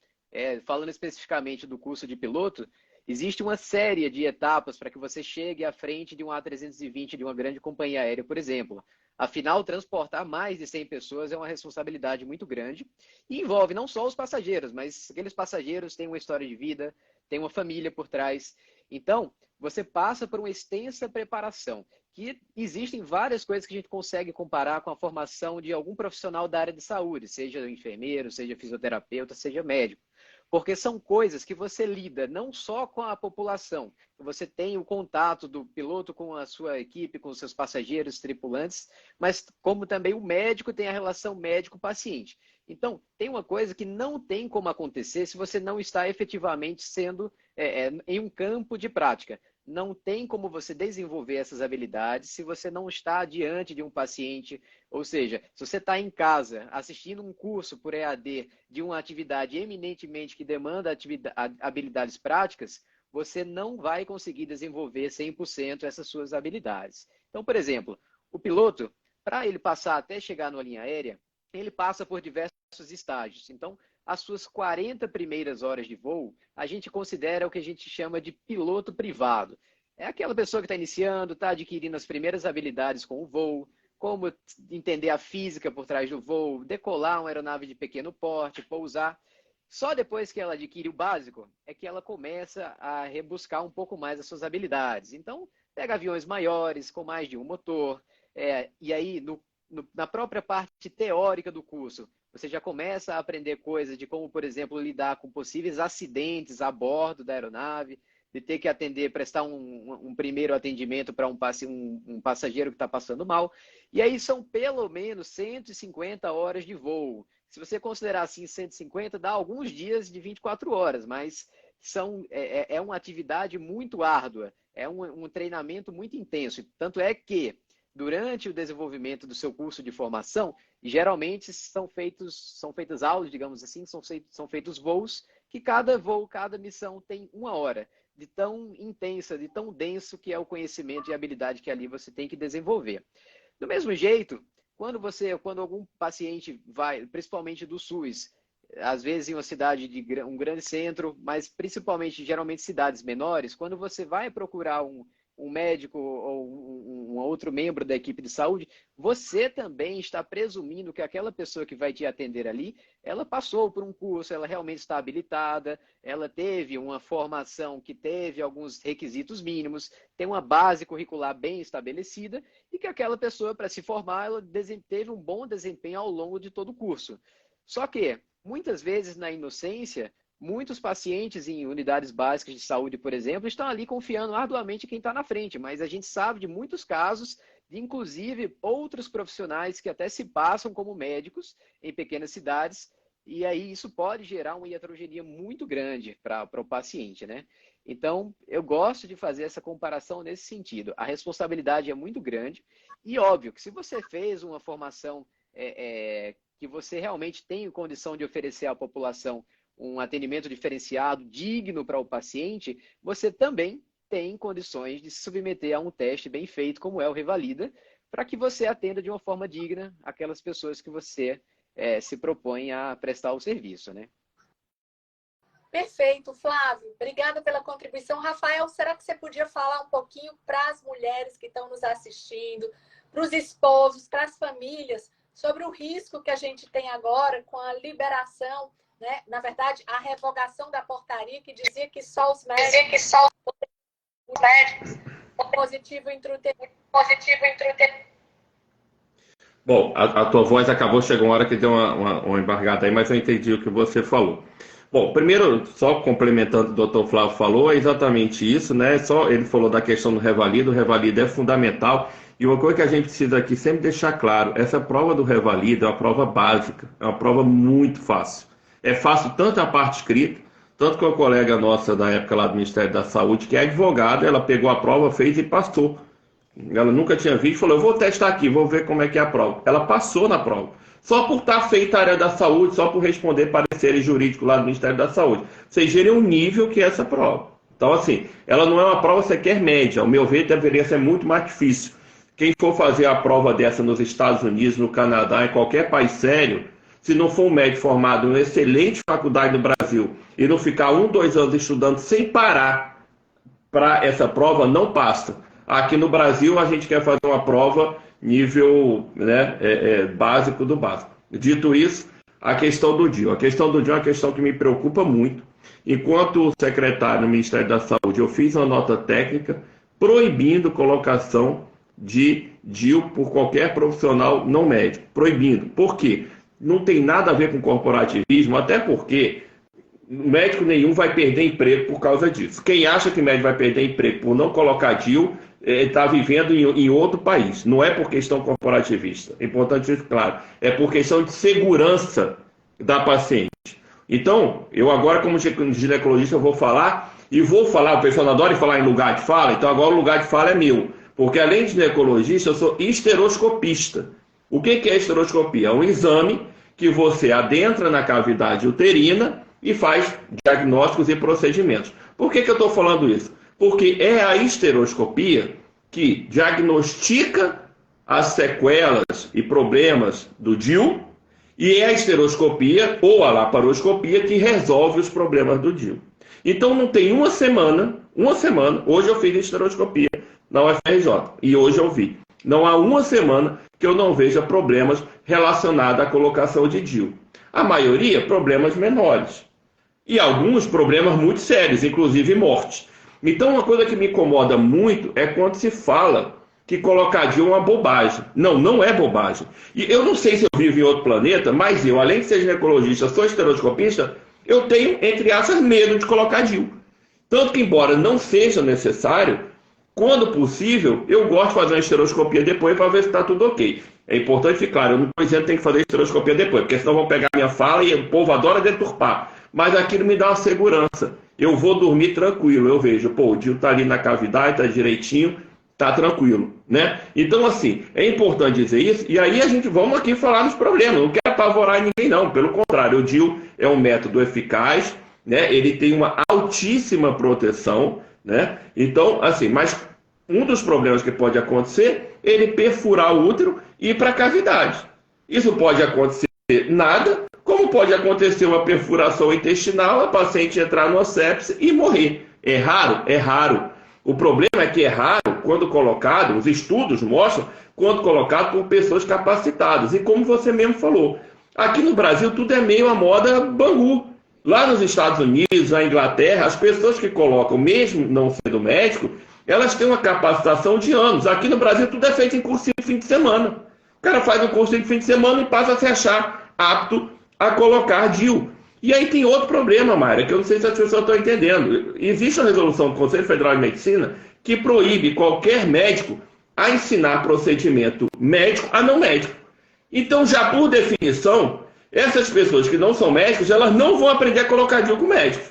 Falando especificamente do curso de piloto, existe uma série de etapas para que você chegue à frente de um A320 de uma grande companhia aérea, por exemplo. Afinal, transportar mais de 100 pessoas é uma responsabilidade muito grande e envolve não só os passageiros, mas aqueles passageiros têm uma história de vida, têm uma família por trás. Então, você passa por uma extensa preparação, que existem várias coisas que a gente consegue comparar com a formação de algum profissional da área de saúde, seja enfermeiro, seja fisioterapeuta, seja médico. Porque são coisas que você lida não só com a população, você tem o contato do piloto com a sua equipe, com os seus passageiros, tripulantes, mas como também o médico tem a relação médico-paciente. Então, tem uma coisa que não tem como acontecer se você não está efetivamente sendo em um campo de prática. Não tem como você desenvolver essas habilidades se você não está diante de um paciente. Ou seja, se você está em casa assistindo um curso por EAD de uma atividade eminentemente que demanda habilidades práticas, você não vai conseguir desenvolver 100% essas suas habilidades. Então, por exemplo, o piloto, para ele passar até chegar numa linha aérea, ele passa por diversos estágios. Então, as suas 40 primeiras horas de voo, a gente considera o que a gente chama de piloto privado. É aquela pessoa que está iniciando, está adquirindo as primeiras habilidades com o voo, como entender a física por trás do voo, decolar uma aeronave de pequeno porte, pousar. Só depois que ela adquire o básico, é que ela começa a rebuscar um pouco mais as suas habilidades. Então, pega aviões maiores, com mais de um motor, e aí, na própria parte teórica do curso, você já começa a aprender coisas de como, por exemplo, lidar com possíveis acidentes a bordo da aeronave, de ter que atender, prestar um primeiro atendimento para um passageiro que está passando mal. E aí são pelo menos 150 horas de voo. Se você considerar assim 150, dá alguns dias de 24 horas, mas é uma atividade muito árdua, é um treinamento muito intenso. Tanto é que, durante o desenvolvimento do seu curso de formação, geralmente são feitas aulas, digamos assim, são feitos voos, que cada voo, cada missão tem 1 hora, de tão intensa, de tão denso que é o conhecimento e habilidade que ali você tem que desenvolver. Do mesmo jeito, quando algum paciente vai, principalmente do SUS, às vezes em uma cidade de um grande centro, mas principalmente, geralmente, cidades menores, quando você vai procurar um médico ou um outro membro da equipe de saúde, você também está presumindo que aquela pessoa que vai te atender ali, ela passou por um curso, ela realmente está habilitada, ela teve uma formação que teve alguns requisitos mínimos, tem uma base curricular bem estabelecida e que aquela pessoa, para se formar, ela teve um bom desempenho ao longo de todo o curso. Só que, muitas vezes, na inocência, muitos pacientes em unidades básicas de saúde, por exemplo, estão ali confiando arduamente em quem está na frente, mas a gente sabe de muitos casos, de inclusive outros profissionais que até se passam como médicos em pequenas cidades, e aí isso pode gerar uma heterogeneia muito grande para o paciente, né? Então, eu gosto de fazer essa comparação nesse sentido. A responsabilidade é muito grande e óbvio que se você fez uma formação que você realmente tem condição de oferecer à população um atendimento diferenciado, digno para o paciente, você também tem condições de se submeter a um teste bem feito, como é o Revalida, para que você atenda de uma forma digna aquelas pessoas que você se propõe a prestar o serviço, né? Perfeito, Flávio. Obrigada pela contribuição. Rafael, será que você podia falar um pouquinho para as mulheres que estão nos assistindo, para os esposos, para as famílias, sobre o risco que a gente tem agora com a liberação, né? Na verdade, a revogação da portaria que dizia que só os médicos positivo intrauterino. Bom, a tua voz acabou, chegou uma hora que deu uma embargada aí, mas eu entendi o que você falou. Bom, primeiro, só complementando o que o Dr. Flávio falou, é exatamente isso, né? Ele falou da questão do Revalida, o Revalida é fundamental. E uma coisa que a gente precisa aqui sempre deixar claro, essa prova do Revalida é uma prova básica, é uma prova muito fácil. É fácil tanto a parte escrita, tanto que uma colega nossa da época lá do Ministério da Saúde, que é advogada, ela pegou a prova, fez e passou. Ela nunca tinha visto, falou, eu vou testar aqui, vou ver como é que é a prova. Ela passou na prova. Só por estar feita a área da saúde, só por responder pareceres jurídicos lá do Ministério da Saúde. Vocês verem o nível que é essa prova. Então, assim, ela não é uma prova sequer média. Ao meu ver, deveria ser muito mais difícil. Quem for fazer a prova dessa nos Estados Unidos, no Canadá, em qualquer país sério, se não for um médico formado em uma excelente faculdade no Brasil e não ficar 1, 2 anos estudando sem parar para essa prova, não passa. Aqui no Brasil, a gente quer fazer uma prova nível, né, básico do básico. Dito isso, a questão do DIU. A questão do DIU é uma questão que me preocupa muito. Enquanto secretário no Ministério da Saúde, eu fiz uma nota técnica proibindo colocação de DIU por qualquer profissional não médico. Proibindo. Por quê? Não tem nada a ver com corporativismo, até porque médico nenhum vai perder emprego por causa disso. Quem acha que médico vai perder emprego por não colocar DIU está vivendo em outro país. Não é por questão corporativista. É importante isso, claro. É por questão de segurança da paciente. Então, eu agora, como ginecologista, eu vou falar, o pessoal adora falar em lugar de fala, então agora o lugar de fala é meu. Porque além de ginecologista, eu sou esteroscopista. O que é esteroscopia? É um exame que você adentra na cavidade uterina e faz diagnósticos e procedimentos. Por que eu estou falando isso? Porque é a esteroscopia que diagnostica as sequelas e problemas do DIU e é a esteroscopia ou a laparoscopia que resolve os problemas do DIU. Então não tem uma semana, hoje eu fiz esteroscopia na UFRJ e hoje eu vi. Não há uma semana que eu não veja problemas relacionados à colocação de DIU. A maioria, problemas menores. E alguns problemas muito sérios, inclusive morte. Então, uma coisa que me incomoda muito é quando se fala que colocar DIU é uma bobagem. Não, não é bobagem. E eu não sei se eu vivo em outro planeta, mas eu, além de ser ginecologista, sou esteroscopista, eu tenho, entre aspas, medo de colocar DIU. Tanto que, embora não seja necessário, quando possível, eu gosto de fazer uma esteroscopia depois para ver se está tudo ok. É importante ficar, eu não estou dizendo que tem que fazer esteroscopia depois, porque senão vão pegar minha fala e o povo adora deturpar. Mas aquilo me dá uma segurança. Eu vou dormir tranquilo, eu vejo, o DIU está ali na cavidade, está direitinho, está tranquilo, né? Então, assim, é importante dizer isso, e aí vamos aqui falar dos problemas, não quero apavorar ninguém não, pelo contrário, o DIU é um método eficaz, né? Ele tem uma altíssima proteção, né? Então, assim, mas um dos problemas que pode acontecer é ele perfurar o útero e ir para a cavidade. Isso pode acontecer nada, como pode acontecer uma perfuração intestinal, a paciente entrar numa sepse e morrer. É raro? É raro. O problema é que é raro quando colocado, os estudos mostram, quando colocado por pessoas capacitadas. E como você mesmo falou, aqui no Brasil tudo é meio a moda Bangu. Lá nos Estados Unidos, na Inglaterra, as pessoas que colocam, mesmo não sendo médico, elas têm uma capacitação de anos. Aqui no Brasil tudo é feito em cursinho de fim de semana. O cara faz um cursinho de fim de semana e passa a se achar apto a colocar DIU. E aí tem outro problema, Mayra, que eu não sei se as pessoas estão entendendo. Existe uma resolução do Conselho Federal de Medicina que proíbe qualquer médico a ensinar procedimento médico a não médico. Então, já por definição, essas pessoas que não são médicos, elas não vão aprender a colocar DIU com médicos.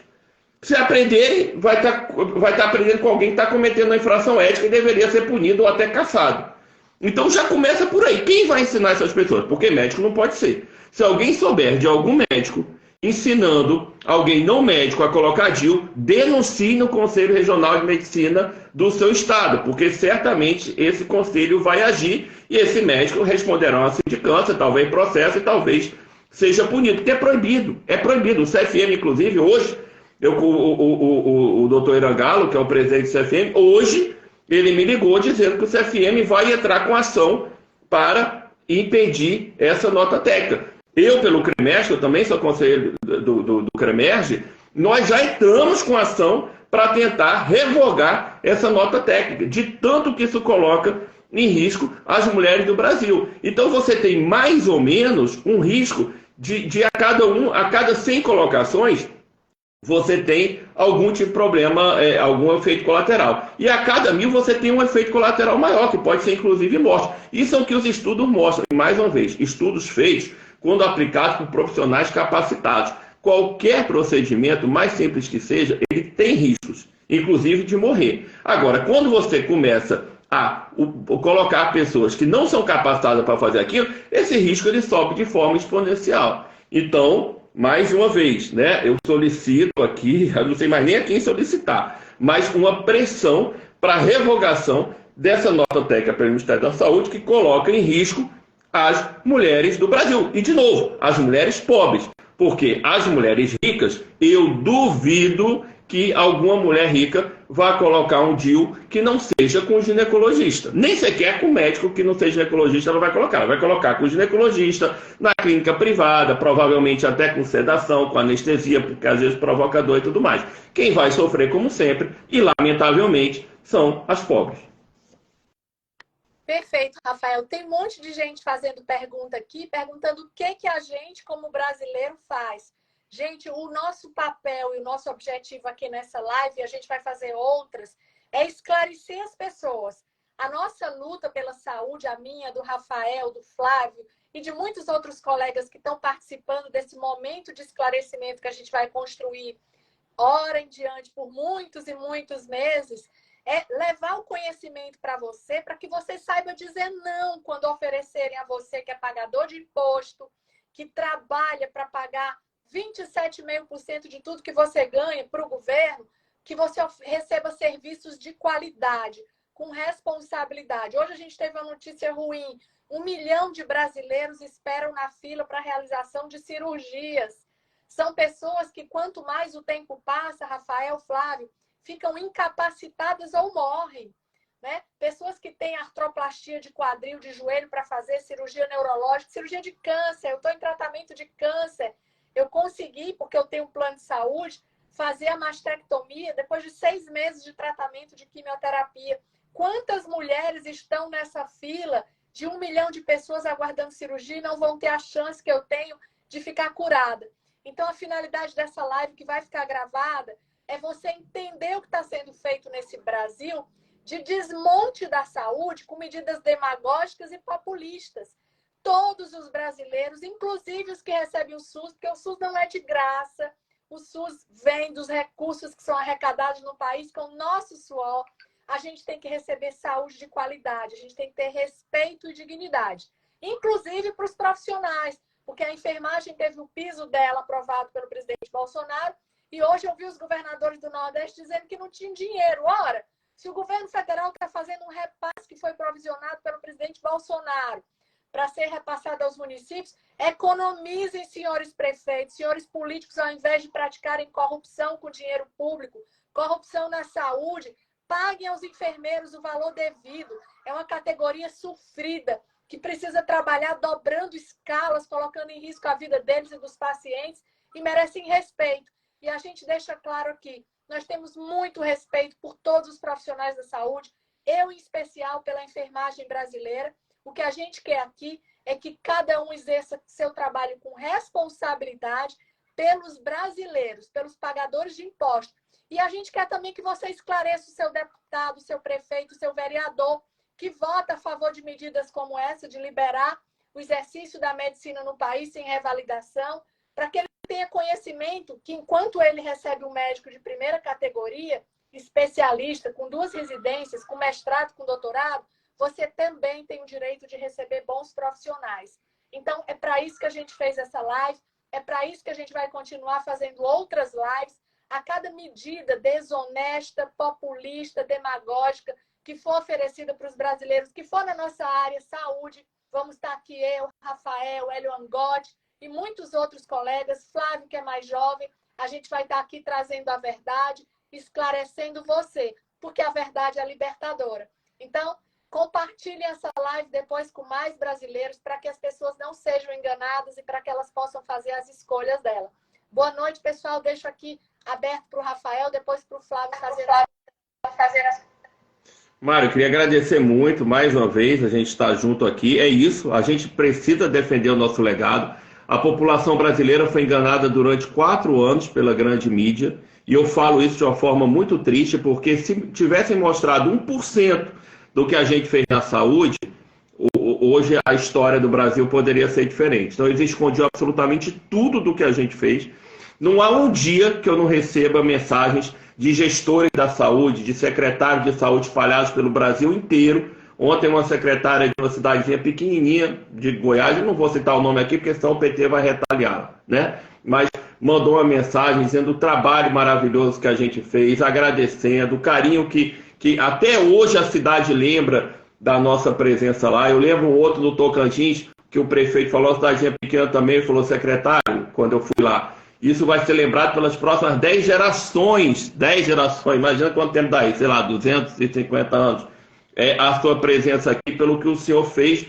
Se aprenderem, vai estar aprendendo com alguém que está cometendo uma infração ética e deveria ser punido ou até caçado. Então já começa por aí. Quem vai ensinar essas pessoas? Porque médico não pode ser. Se alguém souber de algum médico ensinando alguém não médico a colocar DIU, denuncie no Conselho Regional de Medicina do seu estado, porque certamente esse conselho vai agir e esse médico responderá uma sindicância, talvez processo e talvez seja punido, porque é proibido. É proibido. O CFM, inclusive, hoje, o doutor Irangalo, que é o presidente do CFM, hoje ele me ligou dizendo que o CFM vai entrar com ação para impedir essa nota técnica. Eu, pelo CREMERGE, eu também sou conselheiro do CREMERGE, nós já entramos com ação para tentar revogar essa nota técnica, de tanto que isso coloca em risco as mulheres do Brasil. Então você tem mais ou menos um risco de a cada 100 colocações, você tem algum tipo de problema, algum efeito colateral. E a cada 1000 você tem um efeito colateral maior, que pode ser inclusive morte. Isso é o que os estudos mostram. E mais uma vez, estudos feitos quando aplicados por profissionais capacitados. Qualquer procedimento, mais simples que seja, ele tem riscos, inclusive de morrer. Agora, quando você começa a colocar pessoas que não são capacitadas para fazer aquilo, esse risco ele sobe de forma exponencial. Então, mais uma vez, né, eu solicito aqui, eu não sei mais nem a quem solicitar, mas uma pressão para revogação dessa nota técnica pelo Ministério da Saúde que coloca em risco as mulheres do Brasil. E, de novo, as mulheres pobres. Porque as mulheres ricas, eu duvido que alguma mulher rica vá colocar um DIU que não seja com ginecologista. Nem sequer com médico que não seja ginecologista ela vai colocar. Ela vai colocar com ginecologista, na clínica privada, provavelmente até com sedação, com anestesia, porque às vezes provoca dor e tudo mais. Quem vai sofrer, como sempre, e lamentavelmente, são as pobres. Perfeito, Rafael. Tem um monte de gente fazendo pergunta aqui, perguntando o que a gente, como brasileiro, faz. Gente, o nosso papel e o nosso objetivo aqui nessa live, e a gente vai fazer outras, é esclarecer as pessoas. A nossa luta pela saúde, a minha, do Rafael, do Flávio e de muitos outros colegas que estão participando desse momento de esclarecimento que a gente vai construir hora em diante por muitos e muitos meses, é levar o conhecimento para você, para que você saiba dizer não quando oferecerem a você que é pagador de imposto, que trabalha para pagar 27,5% de tudo que você ganha para o governo, que você receba serviços de qualidade, com responsabilidade. Hoje a gente teve uma notícia ruim. 1 milhão de brasileiros esperam na fila para a realização de cirurgias. São pessoas que, quanto mais o tempo passa, Rafael, Flávio, ficam incapacitadas ou morrem. Né? Pessoas que têm artroplastia de quadril, de joelho para fazer cirurgia neurológica, cirurgia de câncer. Eu estou em tratamento de câncer. Eu consegui, porque eu tenho um plano de saúde, fazer a mastectomia depois de 6 meses de tratamento de quimioterapia. Quantas mulheres estão nessa fila de 1 milhão de pessoas aguardando cirurgia e não vão ter a chance que eu tenho de ficar curada? Então, a finalidade dessa live, que vai ficar gravada, é você entender o que está sendo feito nesse Brasil de desmonte da saúde com medidas demagógicas e populistas. Todos os brasileiros, inclusive os que recebem o SUS, porque o SUS não é de graça, o SUS vem dos recursos que são arrecadados no país com o nosso suor. A gente tem que receber saúde de qualidade, a gente tem que ter respeito e dignidade, inclusive para os profissionais, porque a enfermagem teve o piso dela aprovado pelo presidente Bolsonaro e hoje eu vi os governadores do Nordeste dizendo que não tinha dinheiro. Ora, se o governo federal está fazendo um repasse que foi provisionado pelo presidente Bolsonaro para ser repassado aos municípios, economizem, senhores prefeitos, senhores políticos, ao invés de praticarem corrupção com dinheiro público, corrupção na saúde, paguem aos enfermeiros o valor devido. É uma categoria sofrida, que precisa trabalhar dobrando escalas, colocando em risco a vida deles e dos pacientes, e merecem respeito. E a gente deixa claro aqui, nós temos muito respeito por todos os profissionais da saúde, eu em especial pela enfermagem brasileira. O que a gente quer aqui é que cada um exerça seu trabalho com responsabilidade pelos brasileiros, pelos pagadores de impostos. E a gente quer também que você esclareça o seu deputado, o seu prefeito, o seu vereador, que vota a favor de medidas como essa, de liberar o exercício da medicina no país sem revalidação, para que ele tenha conhecimento que, enquanto ele recebe um médico de primeira categoria, especialista, com 2 residências, com mestrado, com doutorado, você também tem o direito de receber bons profissionais. Então, é para isso que a gente fez essa live, é para isso que a gente vai continuar fazendo outras lives. A cada medida desonesta, populista, demagógica, que for oferecida para os brasileiros, que for na nossa área, saúde, vamos estar aqui eu, Rafael, Hélio Angotti e muitos outros colegas, Flávio, que é mais jovem, a gente vai estar aqui trazendo a verdade, esclarecendo você, porque a verdade é libertadora. Então, compartilhem essa live depois com mais brasileiros para que as pessoas não sejam enganadas e para que elas possam fazer as escolhas dela. Boa noite, pessoal. Deixo aqui aberto para o Rafael, depois para o Flávio fazer as... Mário, queria agradecer muito, mais uma vez, a gente está junto aqui. É isso, a gente precisa defender o nosso legado. A população brasileira foi enganada durante 4 anos pela grande mídia, e eu falo isso de uma forma muito triste, porque se tivessem mostrado 1% do que a gente fez na saúde, hoje a história do Brasil poderia ser diferente. Então, eles escondiam absolutamente tudo do que a gente fez. Não há um dia que eu não receba mensagens de gestores da saúde, de secretários de saúde espalhados pelo Brasil inteiro. Ontem, uma secretária de uma cidadezinha pequenininha de Goiás, eu não vou citar o nome aqui, porque senão o PT vai retaliar, né? Mas mandou uma mensagem dizendo o trabalho maravilhoso que a gente fez, agradecendo, o carinho que até hoje a cidade lembra da nossa presença lá. Eu lembro um outro do Tocantins, que o prefeito falou, a cidadezinha pequena também, falou, secretário, quando eu fui lá, Isso vai ser lembrado pelas próximas 10 gerações. 10 gerações, imagina quanto tempo dá aí, sei lá, 250 anos. A sua presença aqui, pelo que o senhor fez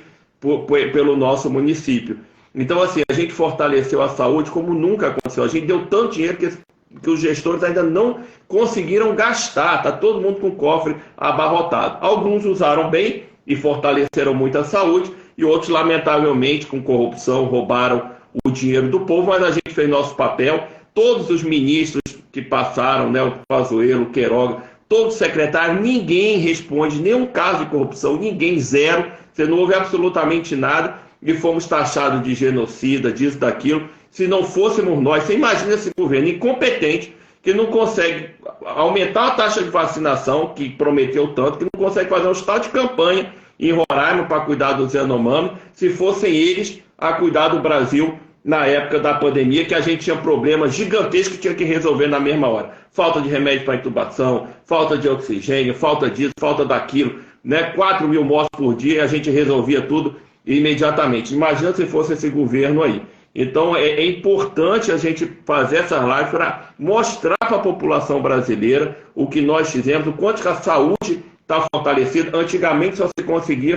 pelo nosso município. Então, assim, a gente fortaleceu a saúde como nunca aconteceu. A gente deu tanto dinheiro que os gestores ainda não conseguiram gastar. Está todo mundo com o cofre abarrotado. Alguns usaram bem e fortaleceram muito a saúde, e outros, lamentavelmente, com corrupção, roubaram o dinheiro do povo, mas a gente fez nosso papel. Todos os ministros que passaram, né, o Pazuello, o Queiroga, todos os secretários, ninguém responde, nenhum caso de corrupção, ninguém, zero. Você não houve absolutamente nada e fomos taxados de genocida, disso, daquilo. Se não fôssemos nós, você imagina esse governo incompetente que não consegue aumentar a taxa de vacinação, que prometeu tanto, que não consegue fazer um hospital de campanha em Roraima para cuidar dos Yanomami, se fossem eles a cuidar do Brasil na época da pandemia, que a gente tinha problemas gigantescos que tinha que resolver na mesma hora. Falta de remédio para intubação, falta de oxigênio, falta disso, falta daquilo, né? 4 mil mortes por dia, a gente resolvia tudo imediatamente. Imagina se fosse esse governo aí. Então é importante a gente fazer essa live para mostrar para a população brasileira o que nós fizemos, o quanto que a saúde está fortalecida. Antigamente só se conseguia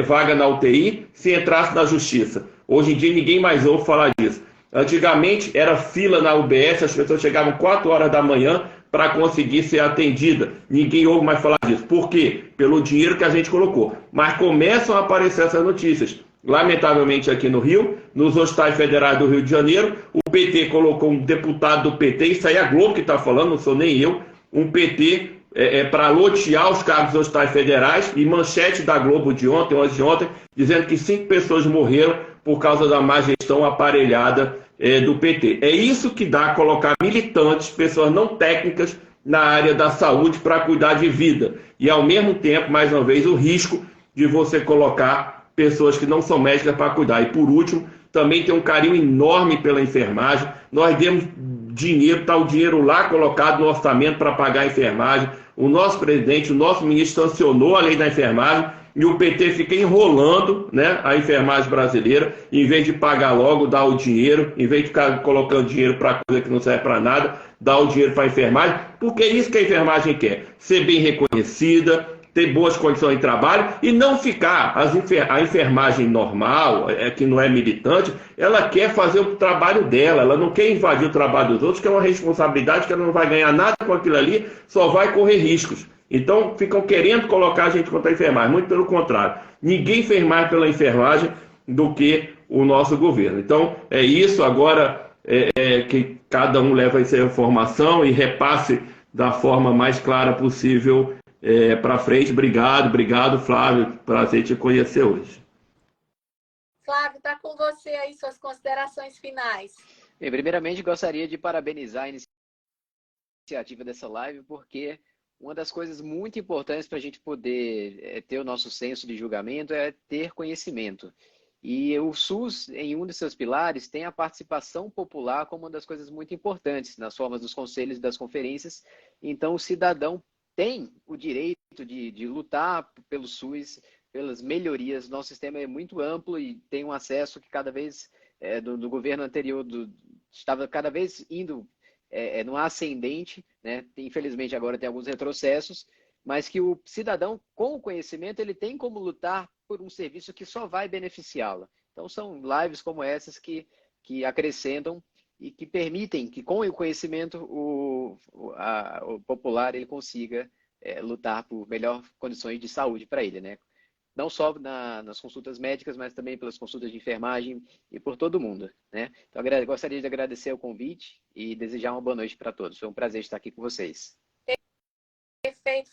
vaga na UTI se entrasse na justiça. Hoje em dia ninguém mais ouve falar disso. Antigamente era fila na UBS, as pessoas chegavam 4 horas da manhã para conseguir ser atendida. Ninguém ouve mais falar disso. Por quê? Pelo dinheiro que a gente colocou. Mas começam a aparecer essas notícias. Lamentavelmente aqui no Rio, nos hospitais federais do Rio de Janeiro, o PT colocou um deputado do PT, isso aí é a Globo que está falando, não sou nem eu, um PT para lotear os cargos dos hospitais federais, e manchete da Globo de ontem, hoje de ontem, dizendo que 5 pessoas morreram por causa da má gestão aparelhada do PT. É isso que dá colocar militantes, pessoas não técnicas, na área da saúde para cuidar de vida. E ao mesmo tempo, mais uma vez, o risco de você colocar pessoas que não são médicas para cuidar. E por último, também tem um carinho enorme pela enfermagem. Nós demos dinheiro, está o dinheiro lá colocado no orçamento para pagar a enfermagem. O nosso presidente, o nosso ministro sancionou a lei da enfermagem e o PT fica enrolando, né, a enfermagem brasileira, em vez de pagar logo, dar o dinheiro, em vez de ficar colocando dinheiro para coisa que não serve para nada, dar o dinheiro para a enfermagem, porque é isso que a enfermagem quer, ser bem reconhecida, ter boas condições de trabalho e não ficar. A enfermagem normal, que não é militante, ela quer fazer o trabalho dela, ela não quer invadir o trabalho dos outros, que é uma responsabilidade que ela não vai ganhar nada com aquilo ali, só vai correr riscos. Então, ficam querendo colocar a gente contra a enfermagem. Muito pelo contrário. Ninguém fez mais pela enfermagem do que o nosso governo. Então, é isso. Agora, que cada um leve essa informação e repasse da forma mais clara possível para frente. Obrigado, Flávio. Prazer te conhecer hoje. Flávio, está com você aí suas considerações finais. Bem, primeiramente, gostaria de parabenizar a iniciativa dessa live, porque uma das coisas muito importantes para a gente poder ter o nosso senso de julgamento é ter conhecimento. E o SUS, em um de seus pilares, tem a participação popular como uma das coisas muito importantes, nas formas dos conselhos e das conferências. Então, o cidadão tem o direito de lutar pelo SUS, pelas melhorias. Nosso sistema é muito amplo e tem um acesso que cada vez, do governo anterior, estava cada vez indo no ascendente, né? Infelizmente agora tem alguns retrocessos, mas que o cidadão, com o conhecimento, ele tem como lutar por um serviço que só vai beneficiá-lo. Então são lives como essas que acrescentam e que permitem que, com o conhecimento, o popular ele consiga lutar por melhores condições de saúde para ele, né? Não só nas consultas médicas, mas também pelas consultas de enfermagem e por todo mundo, né? Então, eu gostaria de agradecer o convite e desejar uma boa noite para todos. Foi um prazer estar aqui com vocês. Perfeito,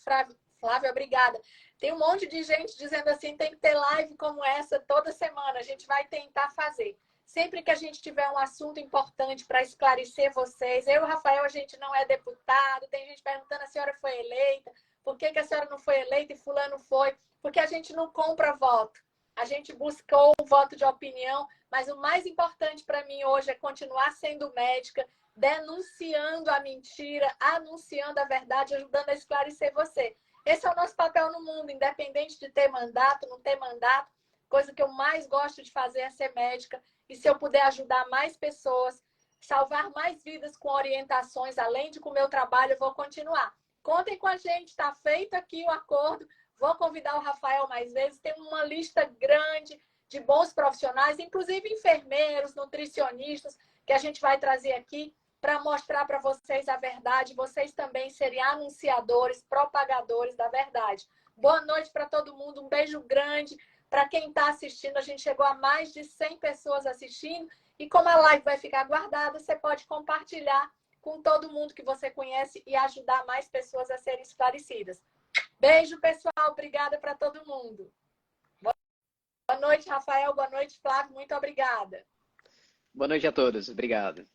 Flávio, obrigada. Tem um monte de gente dizendo assim, tem que ter live como essa toda semana. A gente vai tentar fazer. Sempre que a gente tiver um assunto importante para esclarecer vocês. Eu e o Rafael, a gente não é deputado. Tem gente perguntando, a senhora foi eleita? Por que a senhora não foi eleita e fulano foi? Porque a gente não compra voto. A gente buscou um voto de opinião, mas o mais importante para mim hoje é continuar sendo médica, denunciando a mentira, anunciando a verdade, ajudando a esclarecer você. Esse é o nosso papel no mundo, independente de ter mandato, não ter mandato. Coisa que eu mais gosto de fazer é ser médica. E se eu puder ajudar mais pessoas salvar mais vidas com orientações, além de com o meu trabalho, eu vou continuar. Contem com a gente, está feito aqui o acordo. Vou convidar o Rafael mais vezes. Tem uma lista grande de bons profissionais, inclusive enfermeiros, nutricionistas, que a gente vai trazer aqui para mostrar para vocês a verdade. Vocês também serem anunciadores, propagadores da verdade. Boa noite para todo mundo. Um beijo grande para quem está assistindo. A gente chegou a mais de 100 pessoas assistindo. E como a live vai ficar guardada, você pode compartilhar com todo mundo que você conhece e ajudar mais pessoas a serem esclarecidas. Beijo, pessoal. Obrigada para todo mundo. Boa noite, Rafael. Boa noite, Flávio. Muito obrigada. Boa noite a todos. Obrigado.